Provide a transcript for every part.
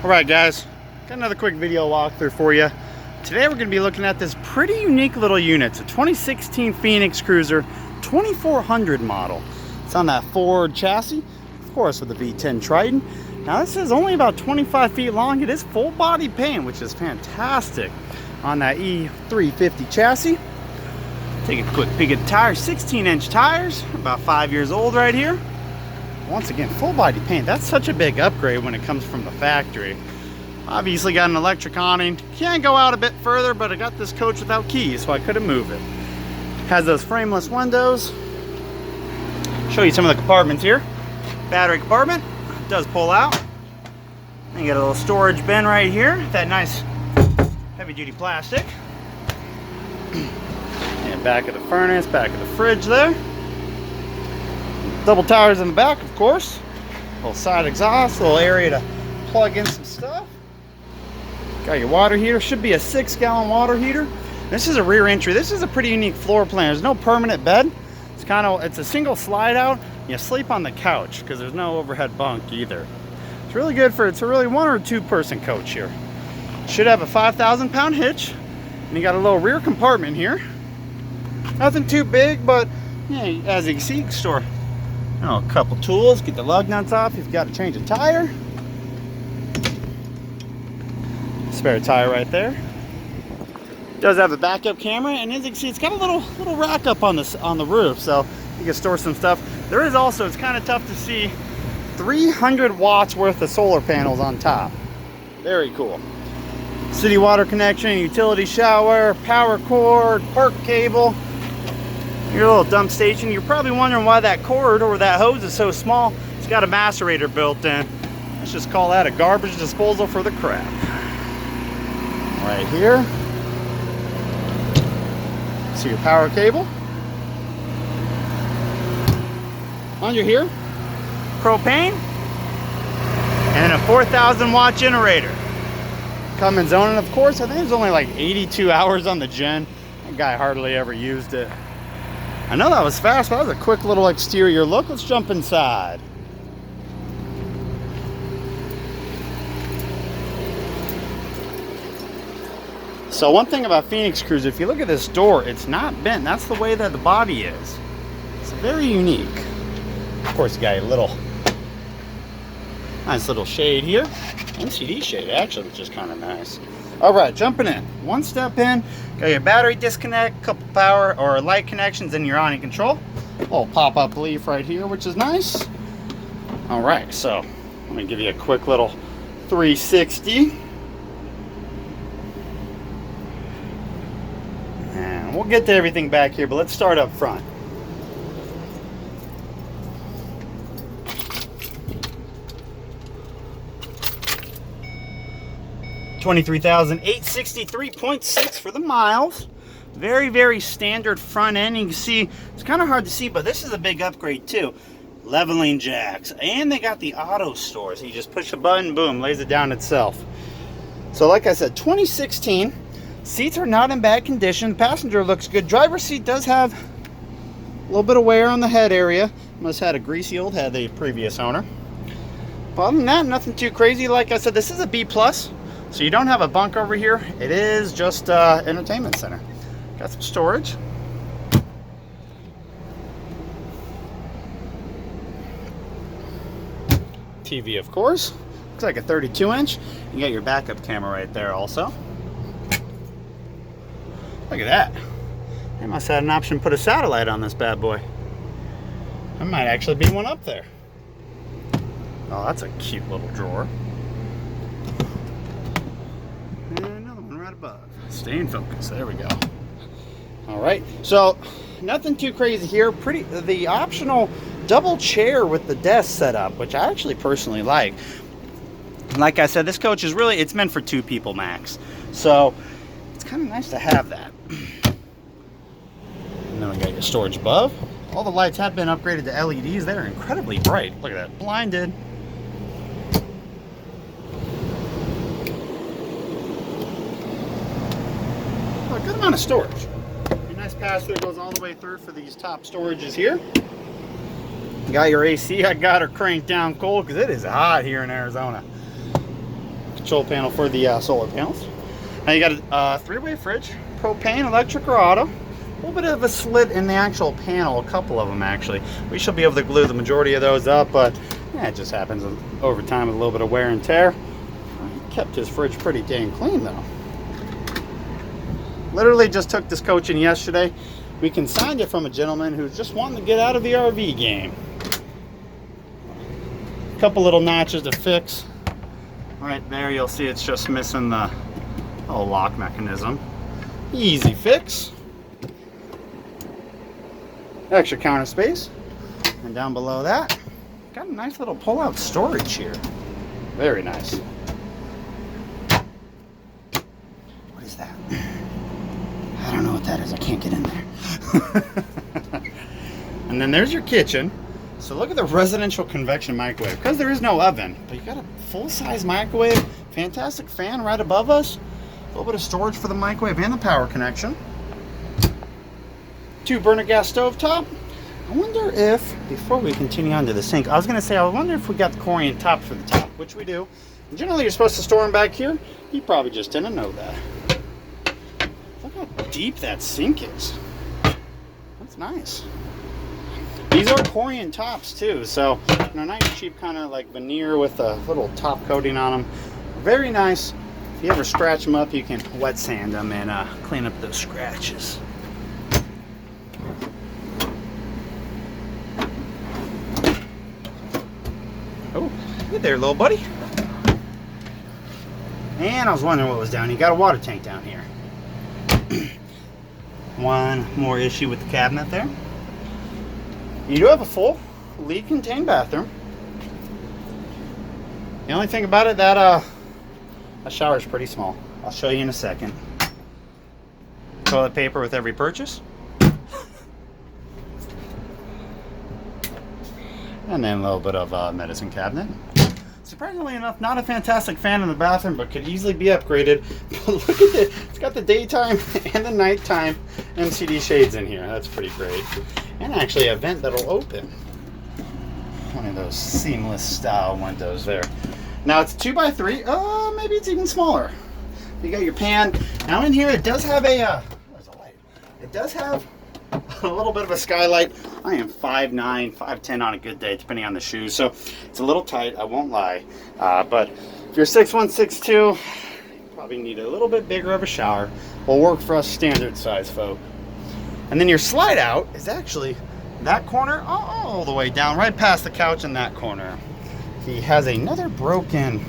Alright guys, got another quick video walkthrough for you. Today we're going to be looking at this pretty unique little unit. It's a 2016 Phoenix Cruiser 2400 model. It's on that Ford chassis, of course with the V10 Triton. Now this is only about 25 feet long. It is full body paint, which is fantastic on that E350 chassis. Take a quick peek at the tires. 16-inch tires, about 5 years old right here. Once again, full body paint. That's such a big upgrade when it comes from the factory. Obviously got an electric awning. Can't go out a bit further, but I got this coach without keys, so I couldn't move it. Has those frameless windows. Show you some of the compartments here. Battery compartment does pull out. And you got a little storage bin right here. That nice heavy duty plastic. And back of the furnace, back of the fridge there. Double tires in the back, of course. Little side exhaust, little area to plug in some stuff. Got your water heater. Should be a 6-gallon water heater. This is a rear entry. This is a pretty unique floor plan. There's no permanent bed. It's a single slide out. You sleep on the couch because there's no overhead bunk either. It's really good for, it's a really 1 or 2 person coach here. Should have a 5,000-pound hitch. And you got a little rear compartment here. Nothing too big, but yeah, as you can see, you can store a couple tools, get the lug nuts off if you've got to change a tire. Spare tire right there. Does have a backup camera, and as you can see, it's got a little rack up on the roof, so you can store some stuff. There is also, it's kind of tough to see, 300 watts worth of solar panels on top. Very cool. City water connection, utility shower, power cord, park cable. Your little dump station. You're probably wondering why that cord or that hose is so small. It's got a macerator built in. Let's just call that a garbage disposal for the crap. Right here. See your power cable. Under here, propane, and a 4,000 watt generator. Cummins zoning, of course. I think it's only like 82 hours on the gen. That guy hardly ever used it. I know that was fast, but that was a quick little exterior look. Let's jump inside. So one thing about Phoenix Cruiser, if you look at this door, it's not bent. That's the way that the body is. It's very unique. Of course, you got a nice little shade here. LCD shade, actually, which is kind of nice. All right, jumping in. One step in, got your battery disconnect, couple power or light connections, and your awning control. Little pop-up leaf right here, which is nice. All right, so let me give you a quick little 360. And we'll get to everything back here, but let's start up front. $23,863.6 for the miles. Very, very standard front end. You can see, it's kind of hard to see, but this is a big upgrade too. Leveling jacks. And they got the auto store. So you just push a button, boom, lays it down itself. So like I said, 2016. Seats are not in bad condition. The passenger looks good. Driver's seat does have a little bit of wear on the head area. Must have had a greasy old head, the previous owner. But other than that, nothing too crazy. Like I said, this is a B+. So you don't have a bunk over here. It is just entertainment center. Got some storage. TV, of course. Looks like a 32-inch. You got your backup camera right there also. Look at that. They must have had an option to put a satellite on this bad boy. There might actually be one up there. Oh, that's a cute little drawer. And another one right above. Stay in focus. There we go. All right. So nothing too crazy here. The optional double chair with the desk set up, which I actually personally like. Like I said, this coach is really, it's meant for 2 people max. So it's kind of nice to have that. And then we got your storage above. All the lights have been upgraded to LEDs. They're incredibly bright. Look at that. Blinded. A good amount of storage. A nice pass-through goes all the way through for these top storages here. Got your AC. I got her cranked down cold because it is hot here in Arizona. control panel for the solar panels. Now you got a three-way fridge, propane, electric, or auto. A little bit of a slit in the actual panel, a couple of them actually. We should be able to glue the majority of those up, but yeah, it just happens over time with a little bit of wear and tear. He kept his fridge pretty dang clean though. Literally just took this coach in yesterday. We consigned it from a gentleman who's just wanting to get out of the RV game. A couple little notches to fix. Right there, you'll see it's just missing the little lock mechanism. Easy fix. Extra counter space. And down below that, got a nice little pull-out storage here. Very nice. What is that? I don't know what that is. I can't get in there. And then there's your kitchen. So look at the residential convection microwave. Because there is no oven, but you got a full-size microwave. Fantastic fan right above us. A little bit of storage for the microwave and the power connection. 2-burner gas stove top. I wonder if, before we continue on to the sink, I was going to say, I wonder if we got the Corian top for the top, which we do. And generally, you're supposed to store them back here. You probably just didn't know that. Look how deep that sink is. That's nice. These are Corian tops too, so nice cheap kind of like veneer with a little top coating on them. Very nice. If you ever scratch them up, you can wet sand them and clean up those scratches. Oh, hey there, little buddy. And I was wondering what was down here. You got a water tank down here. One more issue with the cabinet there. You do have a full lead-contained bathroom. The only thing about it, that shower is pretty small. I'll show you in a second. Toilet paper with every purchase. And then a little bit of medicine cabinet. Surprisingly enough, not a fantastic fan in the bathroom, but could easily be upgraded. But look at it. It's got the daytime and the nighttime MCD shades in here. That's pretty great. And actually a vent that'll open. One of those seamless style windows there. Now it's 2x3. Maybe it's even smaller. You got your pan. Now in here it does have a, where's the light? It does have a little bit of a skylight. I am 5'9", 5'10" on a good day, depending on the shoes. So it's a little tight, I won't lie. But if you're 6'1", 6'2", you probably need a little bit bigger of a shower. Will work for us standard size folk. And then your slide out is actually that corner all the way down, right past the couch in that corner. He has another broken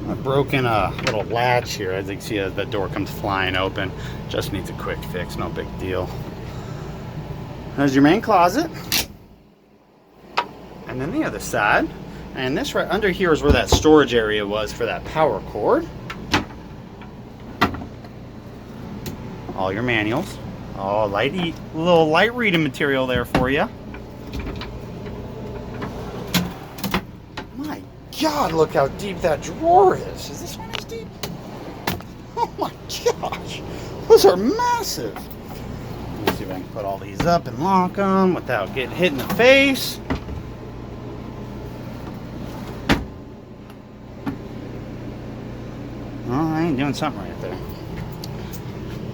little latch here. As you can see, as the door comes flying open. Just needs a quick fix, no big deal. There's your main closet. And then the other side. And this right under here is where that storage area was for that power cord. All your manuals. Oh, little light reading material there for you. My God, look how deep that drawer is. Is this one as deep? Oh my gosh, those are massive. Let me see if I can put all these up and lock them without getting hit in the face. Oh, I ain't doing something right there.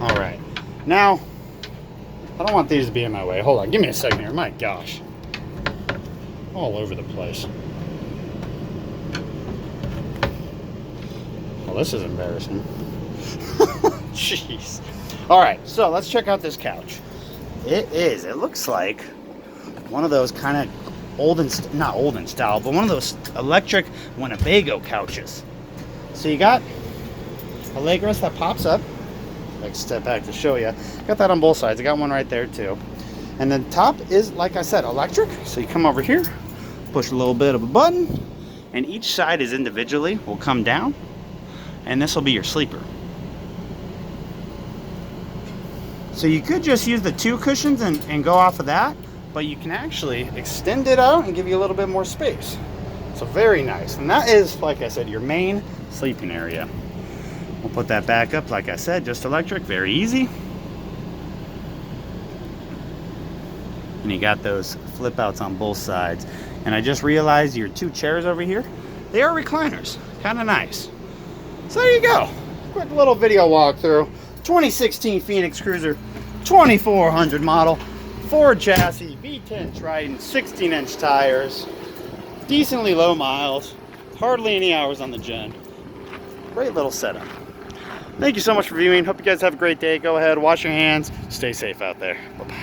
All right, now, I don't want these to be in my way. Hold on, give me a second here. My gosh. All over the place. Well, this is embarrassing. Jeez. All right, so let's check out this couch. It looks like one of those kind of not old in style, but one of those electric Winnebago couches. So you got a leg rest that pops up. I can step back to show you. Got that on both sides. I got one right there too. And then top is, like I said, electric. So you come over here, push a little bit of a button, and each side is individually will come down, and this will be your sleeper. So you could just use the two cushions and go off of that, but you can actually extend it out and give you a little bit more space. So very nice. And that is, like I said, your main sleeping area. We'll put that back up, like I said, just electric, very easy. And you got those flip outs on both sides. And I just realized your two chairs over here, They are recliners, kind of nice. So there you go. Quick little video walkthrough. 2016 Phoenix Cruiser, 2400 model, Ford chassis, V10 Triton, 16-inch tires, decently low miles, hardly any hours on the gen. Great little setup. Thank you so much for viewing. Hope you guys have a great day. Go ahead, wash your hands, stay safe out there. Bye-bye.